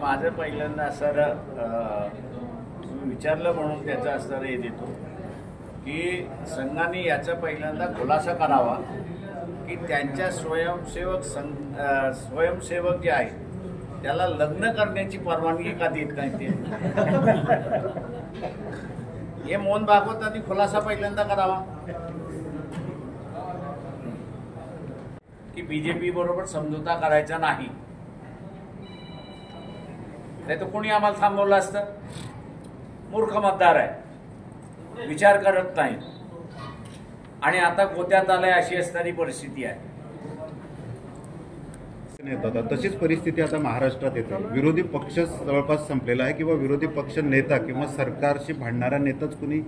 माझं पहिल्यांदा असं विचारलं म्हणून त्याचा असं हे देतो की संघाने याचा पहिल्यांदा खुलासा करावा की त्यांच्या स्वयंसेवक जे आहे त्याला लग्न करण्याची परवानगी का देत नाही ते हे मोहन भागवतांनी खुलासा पहिल्यांदा करावा की बीजेपी बरोबर समझोता करायचा नाही. नाही तर कोणी आम्हाला थांबवलं असतं. मूर्ख मतदार आहे, विचार करत नाही आणि आता गोत्यात आलाय अशी असणारी परिस्थिती आहे. तशीच परिस्थिती आता महाराष्ट्रात येते. विरोधी पक्ष जवळपास संपलेला आहे किंवा विरोधी पक्ष नेता किंवा सरकारशी भांडणारा नेताच कुणी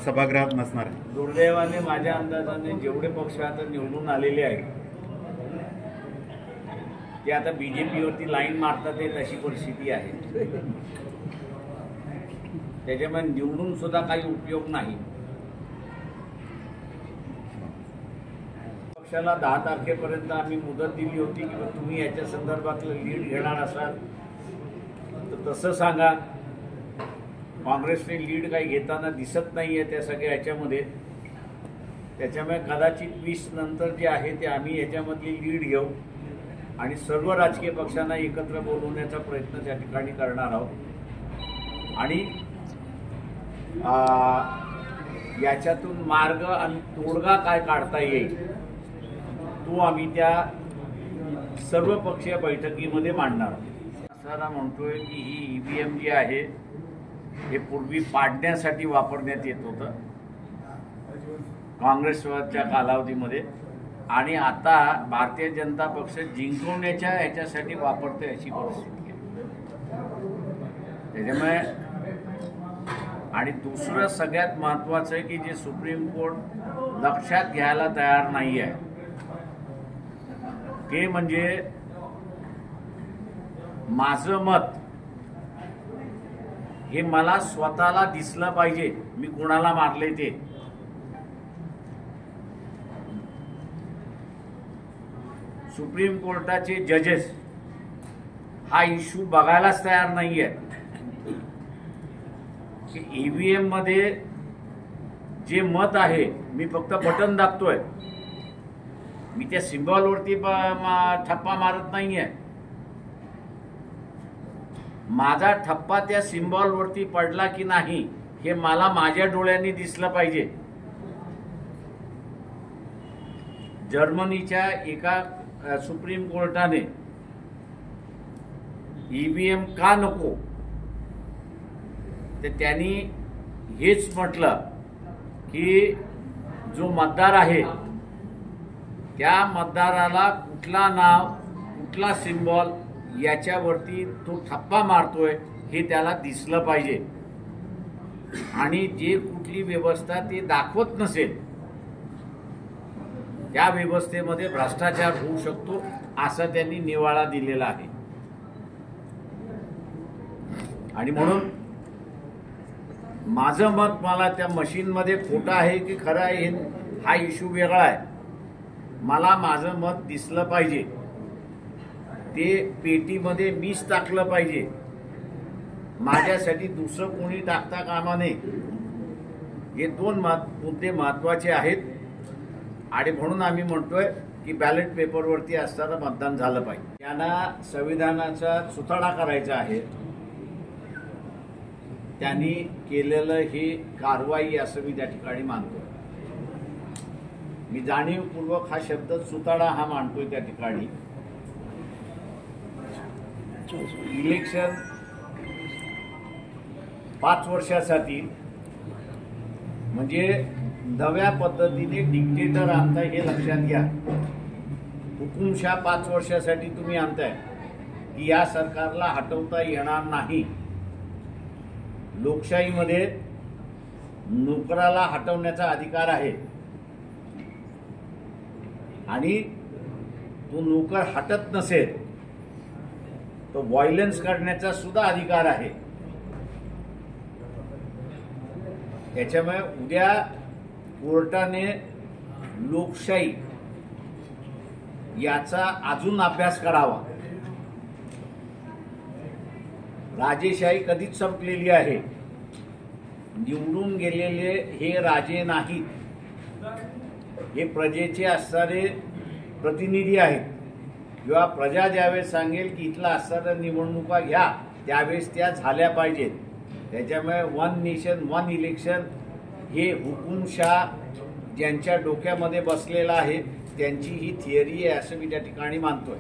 सभागृहात नसणार आहे. दुर्दैवाने माझ्या अंदाजाने जेवढे पक्ष आता निवडून आलेले आहेत ते आता बीजेपीवरती लाईन मारतात येत अशी परिस्थिती आहे. त्याच्यामुळे निवडून सुद्धा काही उपयोग नाही. पक्षाला 10 तारखेपर्यंत आम्ही मुदत दिली होती की तुम्ही याच्या संदर्भातलं लीड घेणार असाल तर तसं सांगा. काँग्रेसने लीड काही घेताना दिसत नाहीये त्या सगळ्या याच्यामध्ये. त्याच्यामुळे कदाचित 20 नंतर जे आहे ते आम्ही याच्यामधली लीड घेऊ आणि सर्व राजकीय पक्षांना एकत्र बोलवण्याचा प्रयत्न त्या ठिकाणी करणार आहोत आणि याच्यातून मार्ग आणि तोडगा काय काढता येईल तो आम्ही त्या सर्वपक्षीय बैठकीमध्ये मांडणार आहोत. असा म्हणतोय की ही ईव्हीएम जी आहे हे पूर्वी पाडण्यासाठी वापरण्यात येत होतं काँग्रेसच्या कालावधीमध्ये आणि आता भारतीय जनता पक्ष जिंकवण्याच्या ह्याच्यासाठी वापरतोय अशी परिस्थिती आहे. त्याच्यामुळे आणि दुसरं सगळ्यात महत्त्वाचं आहे की जे सुप्रीम कोर्ट लक्षात घ्यायला तयार नाही आहे ते म्हणजे माझं मत हे मला स्वतःला दिसलं पाहिजे मी कोणाला मारले ते. सुप्रीम कोर्टाचे जजेस हा इश्यू बघायलाच तयार नाही आहे की ईव्हीएम मध्ये जे मत आहे मी फक्त बटन दाबतोय, मी त्या सिम्बॉलवरती ठप्पा मारत नाहीये. माझा ठप्पा त्या सिम्बॉलवरती पडला की नाही हे मला माझ्या डोळ्यांनी दिसलं पाहिजे. जर्मनीच्या एका सुप्रीम कोर्टाने ईव्हीएम का नको तर त्यांनी हेच म्हटलं की जो मतदार आहे त्या मतदाराला कुठला नाव कुठला सिम्बॉल याच्यावरती तो ठप्पा मारतोय हे त्याला दिसलं पाहिजे आणि जे कुठली व्यवस्था ते दाखवत नसेल त्या व्यवस्थेमध्ये भ्रष्टाचार होऊ शकतो असं त्यांनी निवाळा दिलेला आहे. आणि म्हणून माझं मत मला त्या मशीनमध्ये खोटं आहे की खरं आहे हा इश्यू वेगळा आहे. मला माझं मत दिसलं पाहिजे, ते पेटीमध्ये मीच टाकलं पाहिजे, माझ्यासाठी दुसरं कोणी टाकता कामा नये. हे 2 मुद्दे महत्त्वाचे आहेत आणि म्हणून आम्ही म्हणतोय की बॅलेट पेपरवरती असताना मतदान झालं पाहिजे. त्यांना संविधानाचा सुथाडा करायचा आहे. त्यांनी केलेलं ही कारवाई असं मी त्या ठिकाणी मानतो. मी जाणीवपूर्वक हा शब्द सुताडा हा मानतोय त्या ठिकाणी. इलेक्शन 5 वर्षासाठी म्हणजे नव्या पद्धतीने डिक्टेटर आणताय हे लक्षात घ्या. हुकुमशाह 5 वर्षासाठी तुम्ही आणताय की या सरकारला हटवता येणार नाही. लोकशाहीमध्ये नोकराला हटवण्याचा अधिकार आहे आणि तो नोकर हटत नसेल तो व्हायलन्स करण्याचा सुद्धा अधिकार आहे. त्याच्यामुळे उद्या कोर्टाने लोकशाही याचा अजून अभ्यास करावा. राजेशाही कधीच संपलेली आहे. निवडून गेलेले हे राजे नाहीत, हे प्रजेचे असणारे प्रतिनिधी आहेत. किंवा प्रजा ज्यावेळेस सांगेल की इथला असणाऱ्या निवडणुका घ्या, त्यावेळेस त्या झाल्या पाहिजेत. त्याच्यामुळे वन नेशन वन इलेक्शन हे हुकुमशाह ज्यांच्या डोक्यामध्ये बसलेला आहे त्यांची ही थिअरी आहे असं मी त्या ठिकाणी मानतोय.